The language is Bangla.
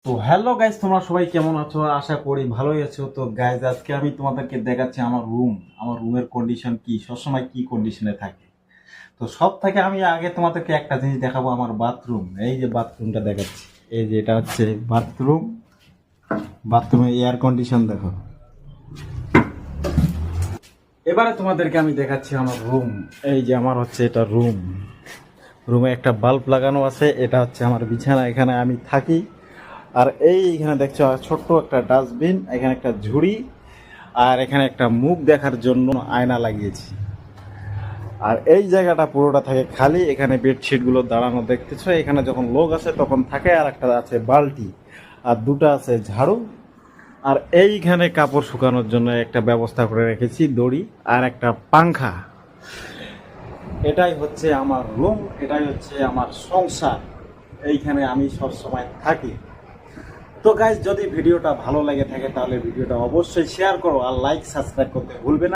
তো হ্যালো গাইজ, তোমরা সবাই কেমন আছো? আশা করি ভালোই আছো। তো গাইজ, আজকে আমি তোমাদেরকে দেখাচ্ছি আমার রুমের কন্ডিশন কি, সবসময় কি কন্ডিশনে থাকে। তো সব থেকে আমি আগে তোমাদেরকে একটা জিনিস দেখাবো, আমার বাথরুম। এই যে বাথরুমটা দেখাচ্ছি, এই যে এটা হচ্ছে বাথরুম। বাথরুমের এয়ার কন্ডিশন দেখো। এবারে তোমাদেরকে আমি দেখাচ্ছি আমার রুম। এই যে আমার হচ্ছে এটা রুম। রুমে একটা বাল্ব লাগানো আছে, এটা হচ্ছে আমার বিছানা, এখানে আমি থাকি। আর এইখানে দেখছো ছোট্ট একটা ডাস্টবিন, এখানে একটা ঝুড়ি, আর এখানে একটা মুখ দেখার জন্য আয়না লাগিয়েছি। আর এই জায়গাটা পুরোটা থাকে খালি, এখানে বেডশিটগুলো দাঁড়ানো দেখতেছো। এখানে যখন লোক আসে তখন থাকে। আর একটা আছে বালতি, আর দুটো আছে ঝাড়ু। আর এইখানে কাপড় শুকানোর জন্য একটা ব্যবস্থা করে রেখেছি, দড়ি আর একটা পাংখা। এটাই হচ্ছে আমার রুম, এটাই হচ্ছে আমার সংসার। এইখানে আমি সব সময় থাকি। তো গাইজ, যদি ভিডিওটা ভালো লাগে থাকে তাহলে ভিডিওটা অবশ্যই শেয়ার করো, আর লাইক সাবস্ক্রাইব করতে ভুলবে না।